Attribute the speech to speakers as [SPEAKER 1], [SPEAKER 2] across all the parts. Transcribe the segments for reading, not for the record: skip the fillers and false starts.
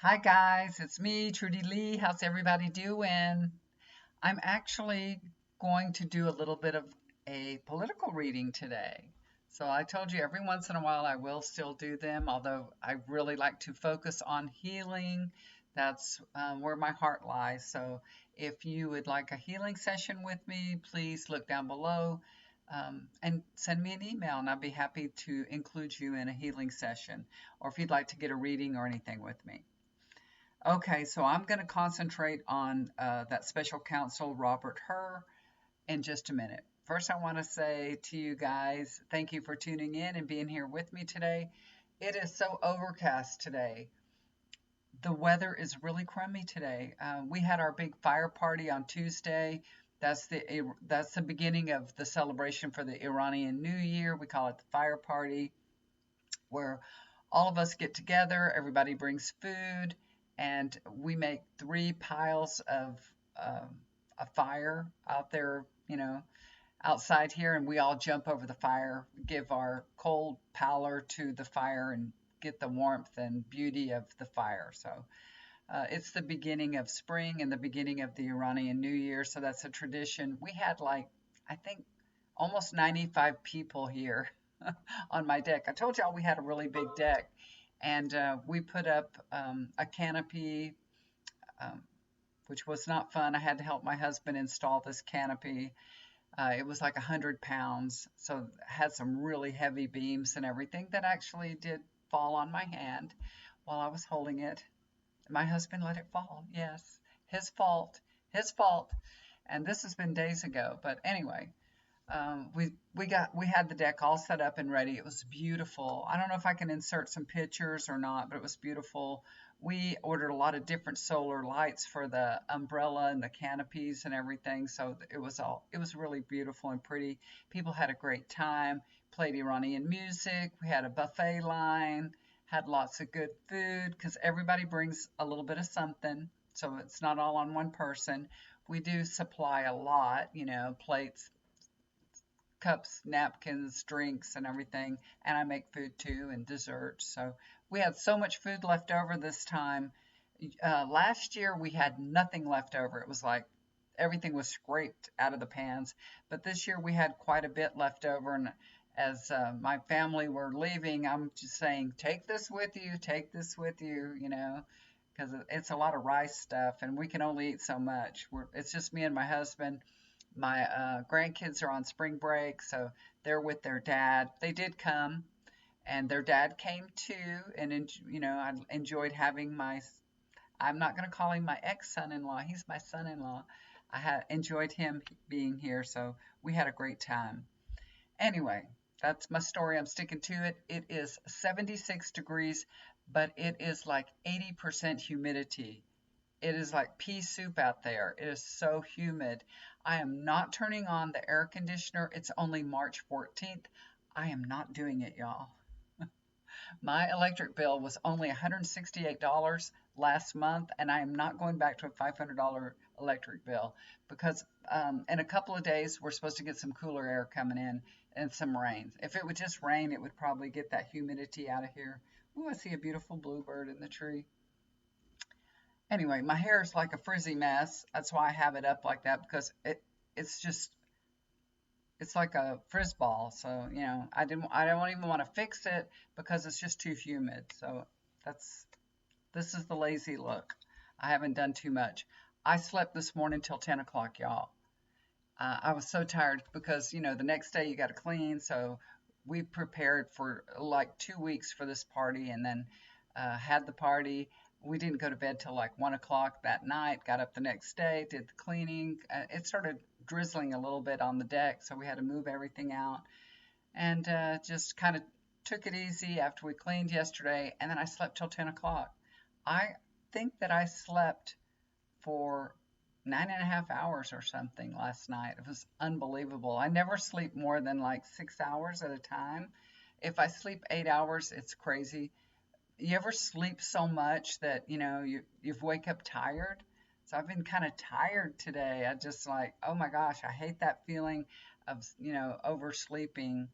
[SPEAKER 1] Hi guys, it's me, Trudy Lee. How's everybody doing? I'm actually going to do a little bit of a political reading today. So I told you every once in a while I will still do them, although I really like to focus on healing. That's where my heart lies. So if you would like a healing session with me, please look down below and send me an email, and I'd be happy to include you in a healing session, or if you'd like to get a reading or anything with me. Okay, so I'm going to concentrate on that special counsel, Robert Hur, in just a minute. First, I want to say to you guys, thank you for tuning in and being here with me today. It is so overcast today. The weather is really crummy today. We had our big fire party on Tuesday. That's the beginning of the celebration for the Iranian New Year. We call it the fire party, where all of us get together, everybody brings food, and we make three piles of a fire out there, outside here, and we all jump over the fire, give our cold pallor to the fire, and get the warmth and beauty of the fire. So it's the beginning of spring and the beginning of the Iranian New Year. So that's a tradition. We had I think, almost 95 people here on my deck. I told y'all we had a really big deck, and we put up a canopy, um, which was not fun. I had to help my husband install this canopy. It was like 100 pounds, so it had some really heavy beams and everything that actually did fall on my hand while I was holding it. My husband let it fall. Yes, his fault. His fault. And this has been days ago. But anyway, we had the deck all set up and ready. It was beautiful. I don't know if I can insert some pictures or not, but it was beautiful. We ordered a lot of different solar lights for the umbrella and the canopies and everything, so it was really beautiful and pretty. People had a great time. Played Iranian music. We had a buffet line. Had lots of good food because everybody brings a little bit of something, so it's not all on one person. We do supply a lot, plates, cups, napkins, drinks, and everything. And I make food too and desserts. So we had so much food left over this time. Last year we had nothing left over. It was like everything was scraped out of the pans. But this year we had quite a bit left over. And as my family were leaving, I'm just saying, take this with you, take this with you, because it's a lot of rice stuff and we can only eat so much. It's just me and my husband. My grandkids are on spring break, so they're with their dad. They did come, and their dad came too. And I enjoyed having I'm not going to call him my ex-son-in-law. He's my son-in-law. I had enjoyed him being here, so we had a great time. Anyway, that's my story. I'm sticking to it. It is 76 degrees, but it is like 80% humidity. It is like pea soup out there. It is so humid. I am not turning on the air conditioner. It's only March 14th. I am not doing it, y'all. My electric bill was only $168 last month, and I am not going back to a $500 electric bill because in a couple of days we're supposed to get some cooler air coming in and some rain. If it would just rain, it would probably get that humidity out of here. Ooh, I see a beautiful bluebird in the tree. Anyway, my hair is like a frizzy mess. That's why I have it up like that because it's just it's like a frizz ball. So, I don't even want to fix it because it's just too humid. So that's this is the lazy look. I haven't done too much. I slept this morning till 10 o'clock, y'all. I was so tired because, the next day you got to clean. So we prepared for like 2 weeks for this party and then had the party. We didn't go to bed till like 1 o'clock that night. Got up the next day, did the cleaning. It started drizzling a little bit on the deck, so we had to move everything out and just kind of took it easy after we cleaned yesterday. And then I slept till 10 o'clock. I think that I slept for 9.5 hours or something last night. It was unbelievable. I never sleep more than like 6 hours at a time. If I sleep 8 hours, it's crazy. You ever sleep so much that you wake up tired? So I've been kind of tired today. I just like, oh my gosh, I hate that feeling of oversleeping.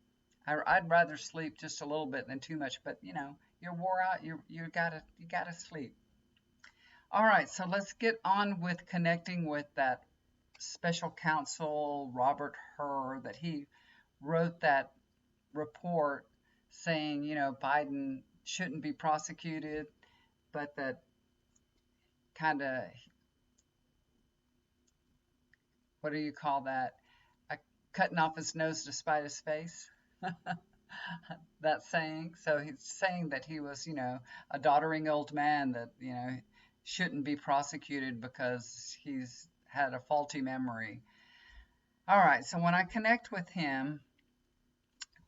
[SPEAKER 1] I'd rather sleep just a little bit than too much, but you're wore out. You gotta sleep. All right, so let's get on with connecting with that special counsel, Robert Hur, that he wrote that report saying, Biden shouldn't be prosecuted, but that kind of, what do you call that? Uh, Cutting off his nose to spite his face. That saying. So he's saying that he was, a doddering old man that, shouldn't be prosecuted because he's had a faulty memory. All right, so when I connect with him,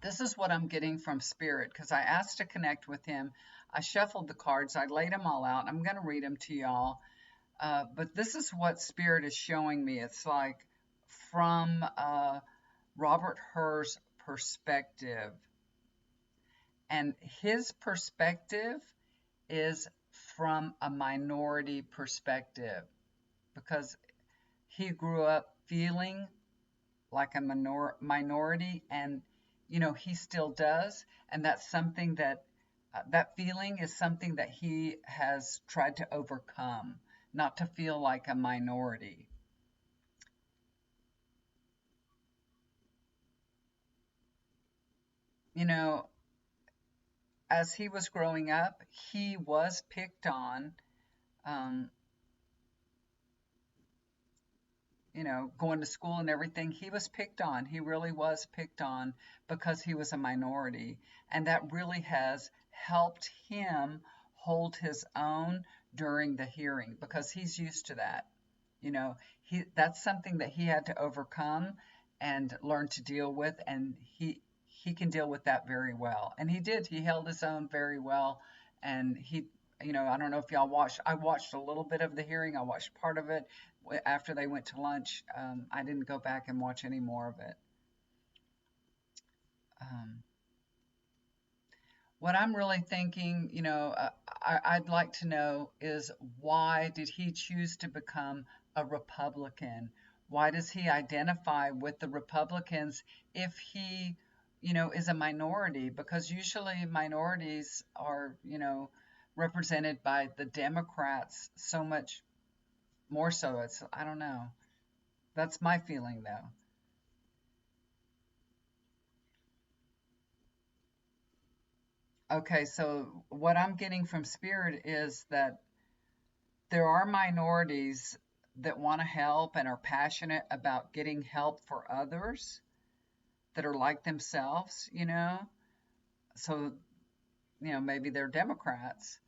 [SPEAKER 1] this is what I'm getting from Spirit because I asked to connect with him. I shuffled the cards, I laid them all out. I'm going to read them to y'all. But this is what Spirit is showing me. It's like from Robert Hur's perspective. And his perspective is from a minority perspective because he grew up feeling like a minority, and he still does, and that's something that that feeling is something that he has tried to overcome, not to feel like a minority. you know as he was growing up, he was picked on, um, going to school and everything. He was picked on. He really was picked on because he was a minority. And that really has helped him hold his own during the hearing because he's used to that. You know, that's something that he had to overcome and learn to deal with, and he can deal with that very well. And he did. He held his own very well, and I don't know if y'all watched. I watched a little bit of the hearing. I watched part of it after they went to lunch. I didn't go back and watch any more of it. Um, what I'm really thinking, I'd like to know is why did he choose to become a Republican? Why does he identify with the Republicans if he, is a minority? Because usually minorities are, represented by the Democrats so much more so. I don't know. That's my feeling though. Okay, so what I'm getting from Spirit is that there are minorities that want to help and are passionate about getting help for others that are like themselves, So, maybe they're Democrats.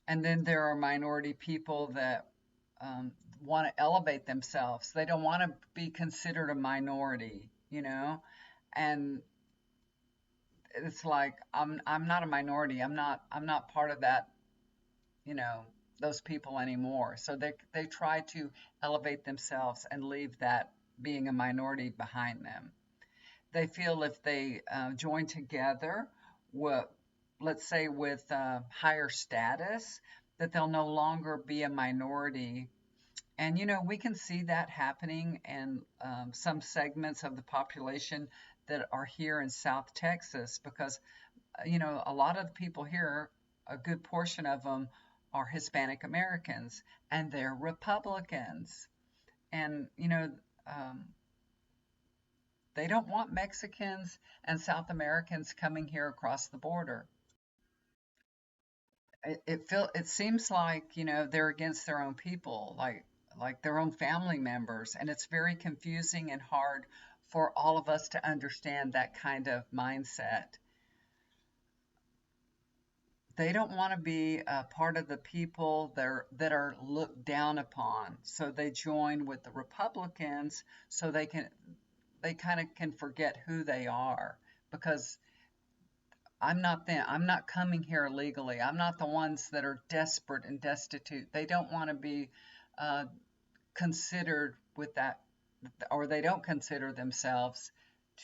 [SPEAKER 1] And then there are minority people that want to elevate themselves. They don't want to be considered a minority. And it's like I'm not a minority. I'm not part of that, you know, those people anymore. So they try to elevate themselves and leave that being a minority behind them. They feel if they join together, what let's say with higher status, that they'll no longer be a minority. And we can see that happening in some segments of the population that are here in South Texas because a lot of the people here, a good portion of them are Hispanic Americans, and they're Republicans. And, um, they don't want Mexicans and South Americans coming here across the border. It seems like, they're against their own people, like their own family members, and it's very confusing and hard for all of us to understand that kind of mindset. They don't want to be a part of the people that are looked down upon. So they join with the Republicans so they kind of can forget who they are because I'm not them. I'm not coming here illegally. I'm not the ones that are desperate and destitute. They don't want to be uh, considered with that, or they don't consider themselves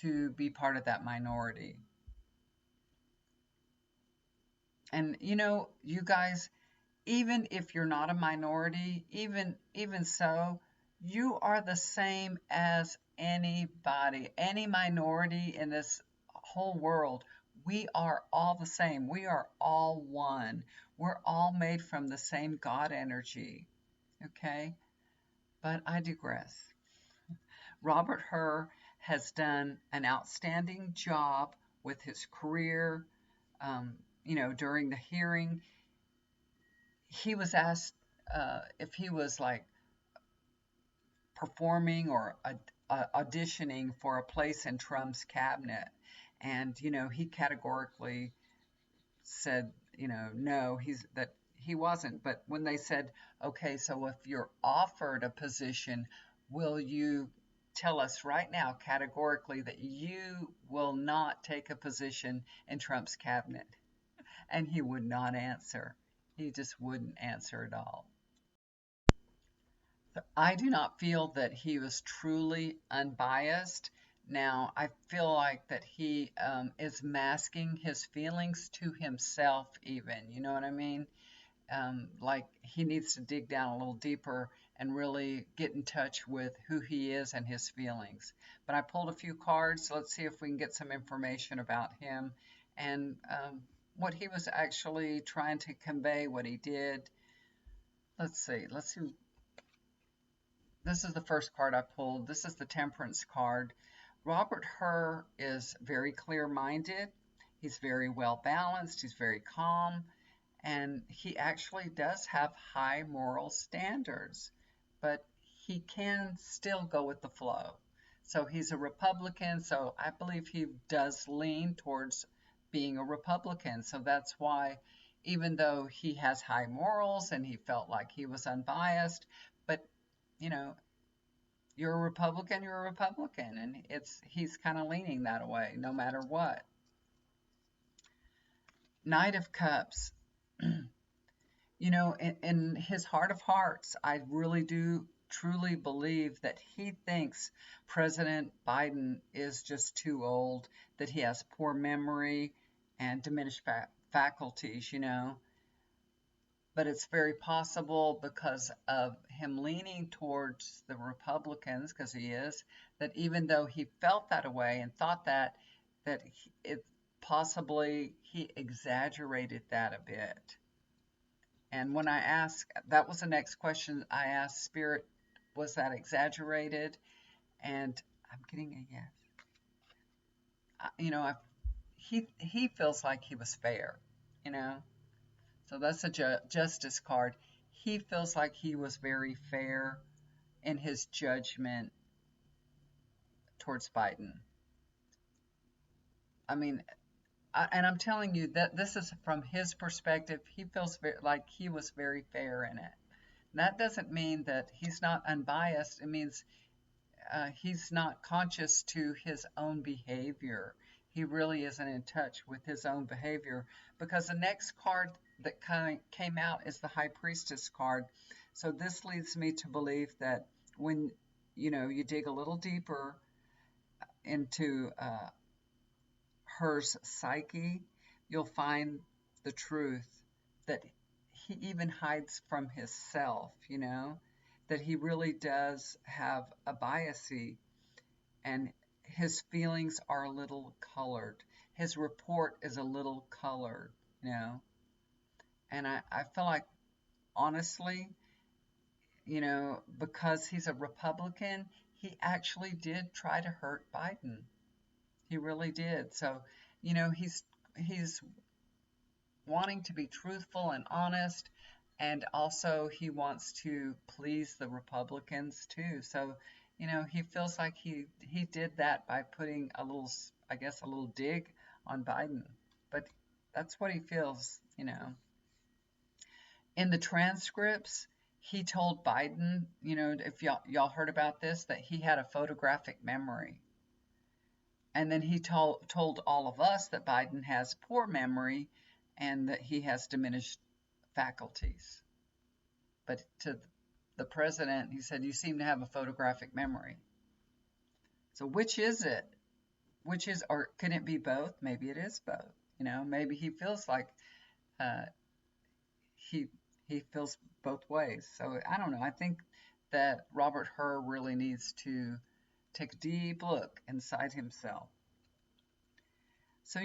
[SPEAKER 1] to be part of that minority. And you guys, even if you're not a minority, even so, you are the same as anybody, any minority in this whole world. We are all the same. We are all one. We're all made from the same God energy, okay? But I digress. Robert Herr has done an outstanding job with his career. During the hearing, he was asked if he was like performing or auditioning for a place in Trump's cabinet. And, he categorically said, no, he wasn't. But when they said, okay, so if you're offered a position, will you tell us right now categorically that you will not take a position in Trump's cabinet? And he would not answer. He just wouldn't answer at all. I do not feel that he was truly unbiased. Now, I feel like that he is masking his feelings to himself, even. You know what I mean? Like he needs to dig down a little deeper and really get in touch with who he is and his feelings. But I pulled a few cards. So let's see if we can get some information about him and what he was actually trying to convey, what he did. Let's see. Let's see. This is the first card I pulled. This is the Temperance card. Robert Herr is very clear-minded. He's very well balanced. He's very calm. And he actually does have high moral standards, but he can still go with the flow. So he's a Republican, so I believe he does lean towards being a Republican. So that's why, even though he has high morals and he felt like he was unbiased, but you know, you're a Republican, you're a Republican, and he's kind of leaning that way no matter what. Knight of Cups. In his heart of hearts, I really do truly believe that he thinks President Biden is just too old, that he has poor memory and diminished faculties. But it's very possible because of him leaning towards the Republicans, because he is, that even though he felt that way and thought that it possibly he exaggerated that a bit. And when I asked, that was the next question I asked Spirit, was that exaggerated? And I'm getting a yes. He feels like he was fair, you know. So that's a justice card. He feels like he was very fair in his judgment towards Biden. I mean, and I'm telling you that this is from his perspective. He feels like he was very fair in it. That doesn't mean that he's not unbiased. It means he's not conscious to his own behavior. He really isn't in touch with his own behavior, because the next card that came out is the High Priestess card. So this leads me to believe that when you dig a little deeper into Her's psyche, you'll find the truth that he even hides from himself, that he really does have a biasy, and his feelings are a little colored. His report is a little colored. And I feel like, honestly, because he's a Republican, he actually did try to hurt Biden. He really did. So, he's wanting to be truthful and honest, and also he wants to please the Republicans too. So, he feels like he did that by putting a little, I guess, a little dig on Biden. But that's what he feels. In the transcripts, he told Biden, if y'all heard about this, that he had a photographic memory. And then he told all of us that Biden has poor memory and that he has diminished faculties. But to the president, he said, you seem to have a photographic memory. So which is it? Or could it be both? Maybe it is both. Maybe he feels like he feels both ways. So I don't know. I think that Robert Herr really needs to take a deep look inside himself. So,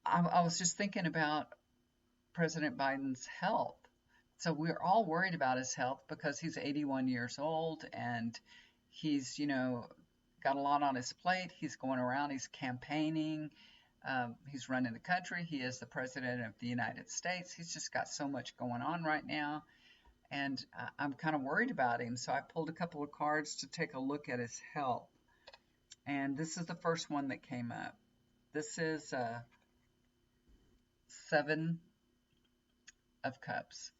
[SPEAKER 1] I was just thinking about President Biden's health. So we're all worried about his health because he's 81 years old and he's, got a lot on his plate. He's going around, he's campaigning, he's running the country. He is the president of the United States. He's just got so much going on right now. And I'm kind of worried about him. So I pulled a couple of cards to take a look at his health. And this is the first one that came up. This is Seven of Cups.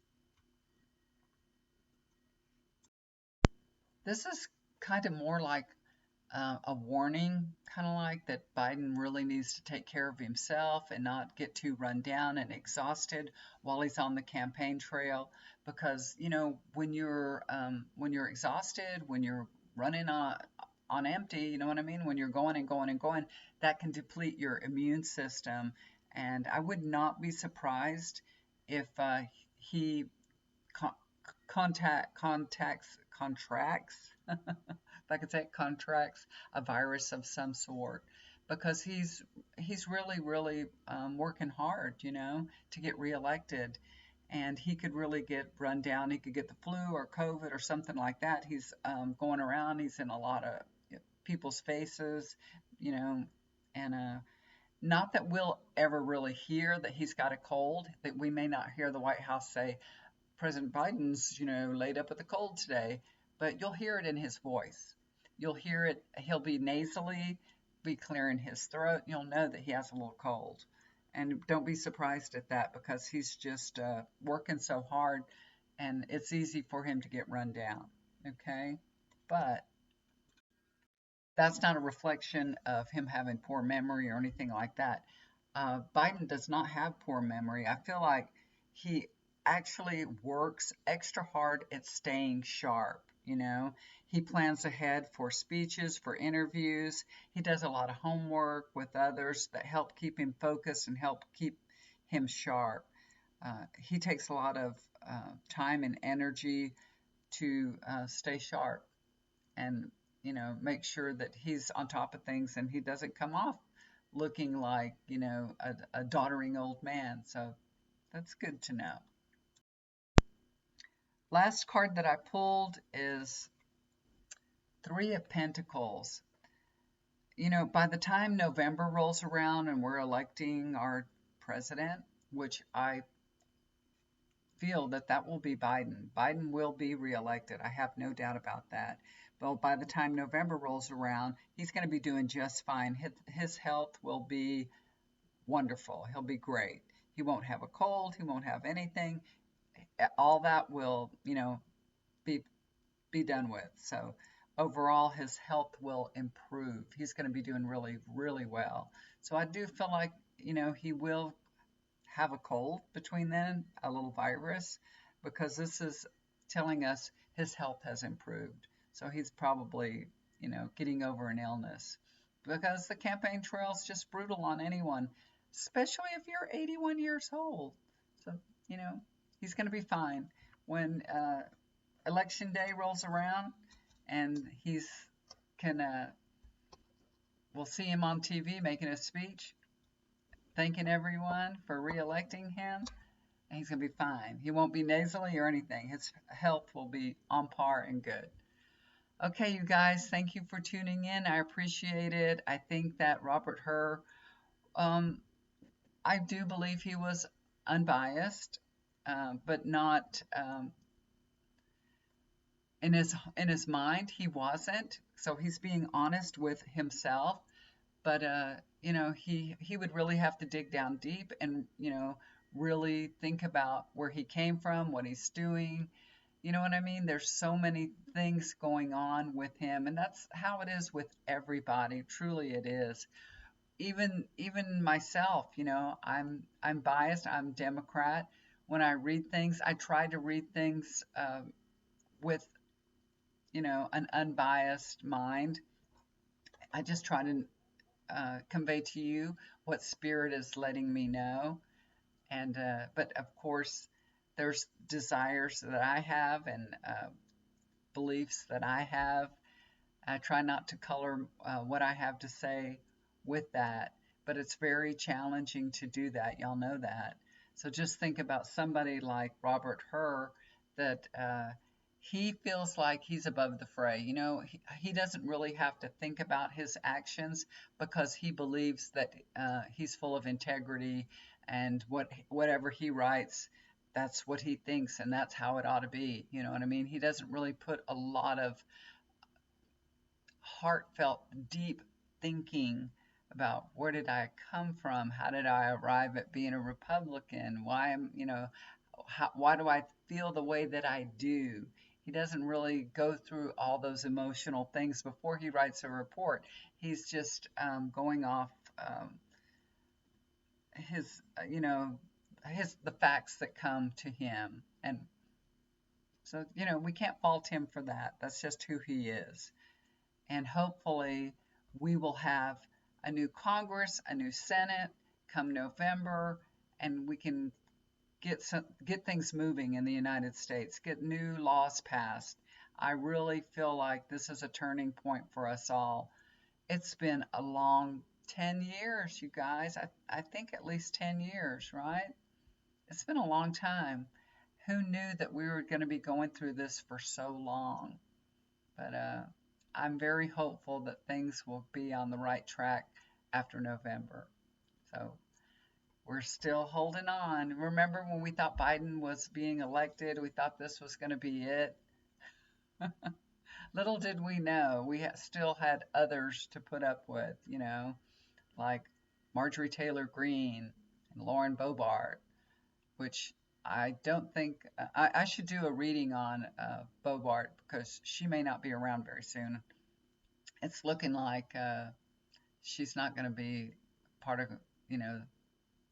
[SPEAKER 1] This is kind of more like a warning, kind of like that Biden really needs to take care of himself and not get too run down and exhausted while he's on the campaign trail. Because when you're exhausted, when you're running on empty, you know what I mean? When you're going and going and going, that can deplete your immune system. And I would not be surprised if he con- contracts, if I could say it, contracts a virus of some sort, because he's really working hard, to get reelected, and he could really get run down. He could get the flu or COVID or something like that. He's going around. He's in a lot of people's faces, you know, and not that we'll ever really hear that he's got a cold. That we may not hear the White House say, President Biden's, laid up with a cold today, but you'll hear it in his voice. You'll hear it, he'll be nasally, be clearing his throat. You'll know that he has a little cold. And don't be surprised at that because he's just working so hard and it's easy for him to get run down. Okay? But that's not a reflection of him having poor memory or anything like that. Biden does not have poor memory. I feel like he actually works extra hard at staying sharp. He plans ahead for speeches, for interviews. He does a lot of homework with others that help keep him focused and help keep him sharp. He takes a lot of time and energy to stay sharp and make sure that he's on top of things and he doesn't come off looking like a doddering old man. So that's good to know. Last card that I pulled is Three of Pentacles. By the time November rolls around and we're electing our president, which I feel that will be Biden. Biden will be reelected. I have no doubt about that. But by the time November rolls around, he's going to be doing just fine. His health will be wonderful. He'll be great. He won't have a cold. He won't have anything. All that will, be done with. So overall, his health will improve. He's going to be doing really, really well. So I do feel like, he will have a cold between then, a little virus, because this is telling us his health has improved. So he's probably, getting over an illness because the campaign trail is just brutal on anyone, especially if you're 81 years old. So, he's going to be fine. When election day rolls around and he's can, we'll see him on TV making a speech thanking everyone for re-electing him, and he's going to be fine. He won't be nasally or anything. His health will be on par and good. Okay, you guys, thank you for tuning in. I appreciate it. I think that Robert Herr, I do believe he was unbiased, but not in his mind. He wasn't. So he's being honest with himself. But he would really have to dig down deep and really think about where he came from, what he's doing. You know what I mean? There's so many things going on with him, and that's how it is with everybody. Truly, it is. Even myself, I'm biased. I'm Democrat. When I read things, I try to read things with an unbiased mind. I just try to convey to you what spirit is letting me know. And but of course, there's desires that I have and beliefs that I have. I try not to color what I have to say with that, but it's very challenging to do that. Y'all know that. So just think about somebody like Robert Herr that he feels like he's above the fray. You know, he doesn't really have to think about his actions because he believes that he's full of integrity and whatever he writes, that's what he thinks and that's how it ought to be. You know what I mean? He doesn't really put a lot of heartfelt, deep thinking about where did I come from? How did I arrive at being a Republican? Why am, why do I feel the way that I do? He doesn't really go through all those emotional things before he writes a report. He's just going off his, the facts that come to him. And so, we can't fault him for that. That's just who he is. And hopefully we will have a new Congress, a new Senate come November, and we can get things moving in the United States, get new laws passed. I really feel like this is a turning point for us all. It's been a long 10 years, you guys. I think at least 10 years, right? It's been a long time. Who knew that we were going to be going through this for so long? But I'm very hopeful that things will be on the right track after November. So we're still holding on. Remember when we thought Biden was being elected, we thought this was going to be it? Little did we know, we still had others to put up with, like Marjorie Taylor Greene and Lauren Boebert, which I don't think I should do a reading on Boebert because she may not be around very soon. It's looking like she's not going to be part of, you know,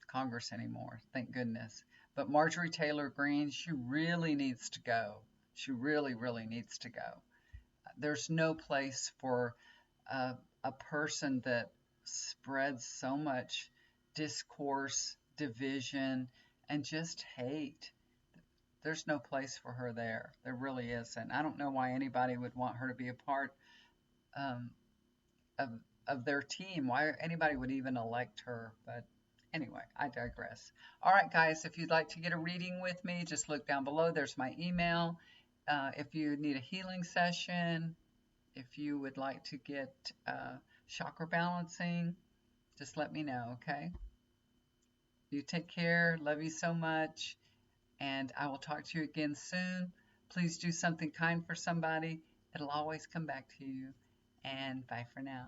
[SPEAKER 1] Congress anymore. Thank goodness. But Marjorie Taylor Greene, she really needs to go. She really, really needs to go. There's no place for a person that spreads so much discourse, division, and just hate. There's no place for her there. There really isn't. I don't know why anybody would want her to be a part um, of of their team. Why anybody would even elect her? But anyway, I digress. All right, guys, if you'd like to get a reading with me, just look down below. There's my email. If you need a healing session, if you would like to get chakra balancing, just let me know, okay? You take care. Love you so much. And I will talk to you again soon. Please do something kind for somebody. It'll always come back to you. And bye for now.